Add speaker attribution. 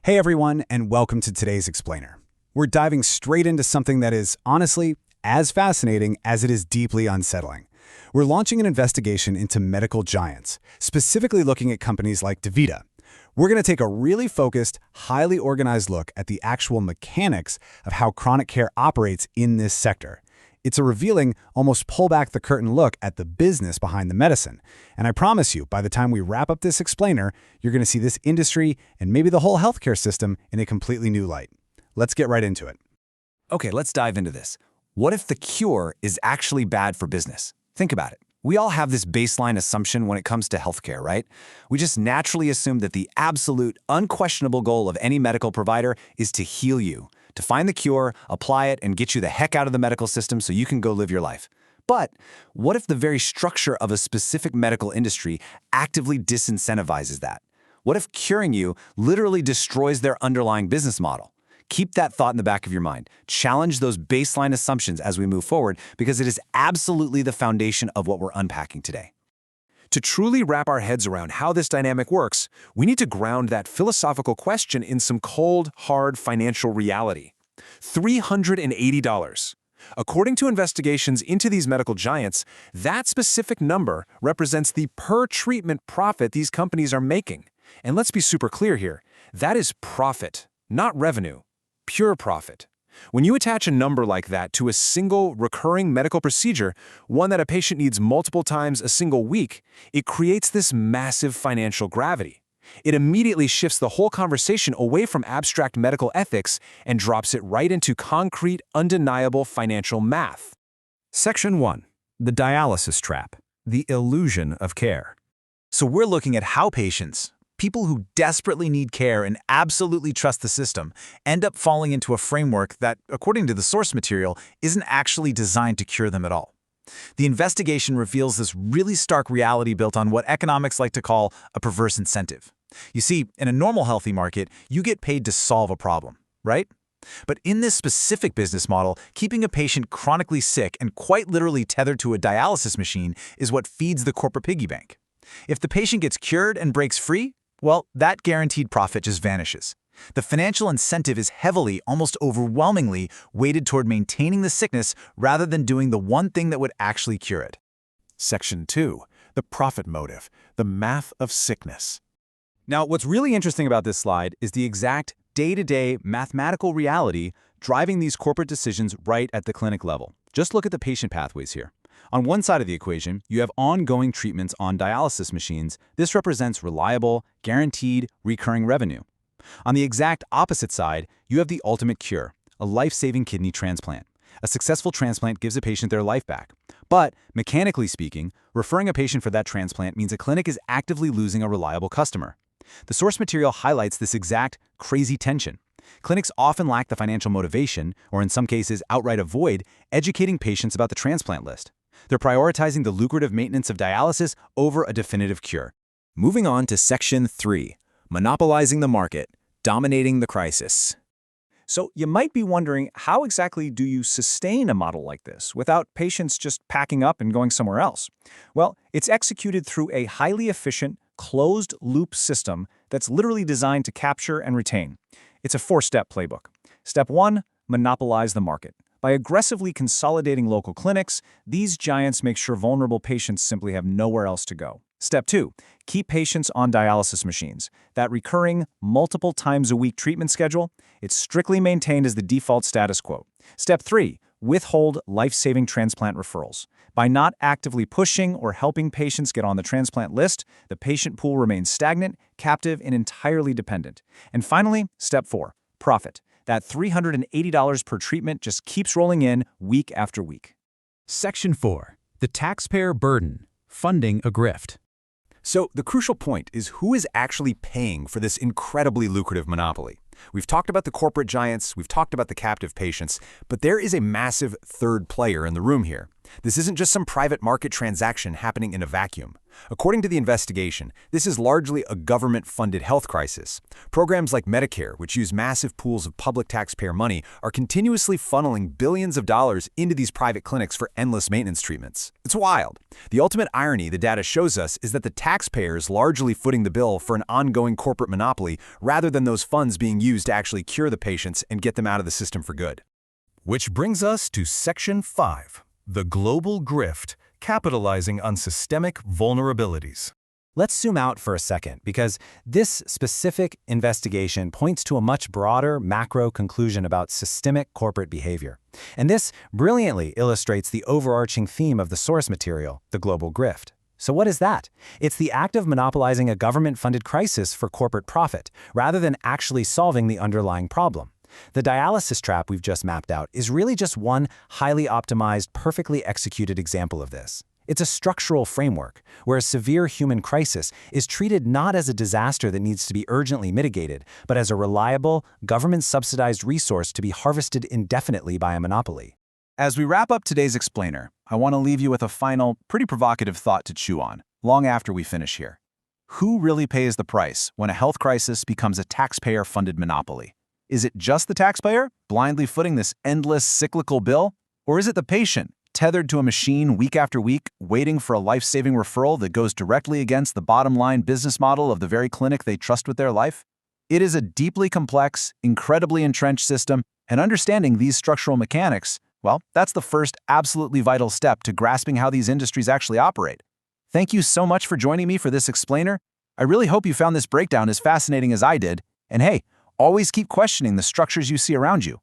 Speaker 1: Hey everyone, and welcome to today's Explainer. We're diving straight into something that is, honestly, as fascinating as it is deeply unsettling. We're launching an investigation into medical giants, specifically looking at companies like DaVita. We're going to take a really focused, highly organized look at the actual mechanics of how chronic care operates in this sector. It's a revealing, almost pull-back-the-curtain look at the business behind the medicine. And I promise you, by the time we wrap up this explainer, you're going to see this industry and maybe the whole healthcare system in a completely new light. Let's get right into it.
Speaker 2: Okay, let's dive into this. What if the cure is actually bad for business? Think about it. We all have this baseline assumption when it comes to healthcare, right? We just naturally assume that the absolute, unquestionable goal of any medical provider is to heal you, to find the cure, apply it, and get you the heck out of the medical system so you can go live your life. But what if the very structure of a specific medical industry actively disincentivizes that? What if curing you literally destroys their underlying business model? Keep that thought in the back of your mind. Challenge those baseline assumptions as we move forward because it is absolutely the foundation of what we're unpacking today.
Speaker 3: To truly wrap our heads around how this dynamic works, we need to ground that philosophical question in some cold, hard financial reality. $380. According to investigations into these medical giants, that specific number represents the per-treatment profit these companies are making. And let's be super clear here, that is profit, not revenue. Pure profit. When you attach a number like that to a single recurring medical procedure, one that a patient needs multiple times a single week, it creates this massive financial gravity. It immediately shifts the whole conversation away from abstract medical ethics and drops it right into concrete, undeniable financial math.
Speaker 4: Section 1. The dialysis trap. The illusion of care.
Speaker 5: So we're looking at how patients, people who desperately need care and absolutely trust the system, end up falling into a framework that, according to the source material, isn't actually designed to cure them at all. The investigation reveals this really stark reality built on what economics like to call a perverse incentive. You see, in a normal healthy market, you get paid to solve a problem, right? But in this specific business model, keeping a patient chronically sick and quite literally tethered to a dialysis machine is what feeds the corporate piggy bank. If the patient gets cured and breaks free, well, that guaranteed profit just vanishes. The financial incentive is heavily, almost overwhelmingly, weighted toward maintaining the sickness rather than doing the one thing that would actually cure it.
Speaker 3: Section 2. The profit motive. The math of sickness.
Speaker 1: Now, what's really interesting about this slide is the exact day-to-day mathematical reality driving these corporate decisions right at the clinic level. Just look at the patient pathways here. On one side of the equation, you have ongoing treatments on dialysis machines. This represents reliable, guaranteed, recurring revenue. On the exact opposite side, you have the ultimate cure, a life-saving kidney transplant. A successful transplant gives a patient their life back. But, mechanically speaking, referring a patient for that transplant means a clinic is actively losing a reliable customer. The source material highlights this exact crazy tension. Clinics often lack the financial motivation, or in some cases outright avoid, educating patients about the transplant list. They're prioritizing the lucrative maintenance of dialysis over a definitive cure.
Speaker 4: Moving on to Section 3. Monopolizing the market. Dominating the crisis.
Speaker 6: So you might be wondering, how exactly do you sustain a model like this without patients just packing up and going somewhere else? Well, it's executed through a highly efficient, closed-loop system that's literally designed to capture and retain. It's a 4-step playbook. Step 1, monopolize the market. By aggressively consolidating local clinics, these giants make sure vulnerable patients simply have nowhere else to go. Step 2, keep patients on dialysis machines. That recurring, multiple times a week treatment schedule, it's strictly maintained as the default status quo. Step 3, withhold life-saving transplant referrals. By not actively pushing or helping patients get on the transplant list, the patient pool remains stagnant, captive, and entirely dependent. And finally, Step 4, profit. That $380 per treatment just keeps rolling in week after week.
Speaker 4: Section 4. The taxpayer burden. Funding a grift.
Speaker 1: So the crucial point is who is actually paying for this incredibly lucrative monopoly. We've talked about the corporate giants, we've talked about the captive patients, but there is a massive third player in the room here.
Speaker 2: This isn't just some private market transaction happening in a vacuum. According to the investigation, this is largely a government-funded health crisis. Programs like Medicare, which use massive pools of public taxpayer money, are continuously funneling billions of dollars into these private clinics for endless maintenance treatments. It's wild. The ultimate irony the data shows us is that the taxpayer is largely footing the bill for an ongoing corporate monopoly rather than those funds being used to actually cure the patients and get them out of the system for good.
Speaker 3: Which brings us to Section 5, the global grift, capitalizing on systemic vulnerabilities.
Speaker 2: Let's zoom out for a second, because this specific investigation points to a much broader macro conclusion about systemic corporate behavior. And this brilliantly illustrates the overarching theme of the source material, the global grift. So what is that? It's the act of monopolizing a government-funded crisis for corporate profit, rather than actually solving the underlying problem. The dialysis trap we've just mapped out is really just one highly optimized, perfectly executed example of this. It's a structural framework, where a severe human crisis is treated not as a disaster that needs to be urgently mitigated, but as a reliable, government-subsidized resource to be harvested indefinitely by a monopoly.
Speaker 5: As we wrap up today's explainer, I want to leave you with a final, pretty provocative thought to chew on, long after we finish here. Who really pays the price when a health crisis becomes a taxpayer-funded monopoly? Is it just the taxpayer, blindly footing this endless cyclical bill? Or is it the patient, tethered to a machine week after week, waiting for a life-saving referral that goes directly against the bottom-line business model of the very clinic they trust with their life? It is a deeply complex, incredibly entrenched system, and understanding these structural mechanics, well, that's the first absolutely vital step to grasping how these industries actually operate. Thank you so much for joining me for this explainer. I really hope you found this breakdown as fascinating as I did, and hey, always keep questioning the structures you see around you.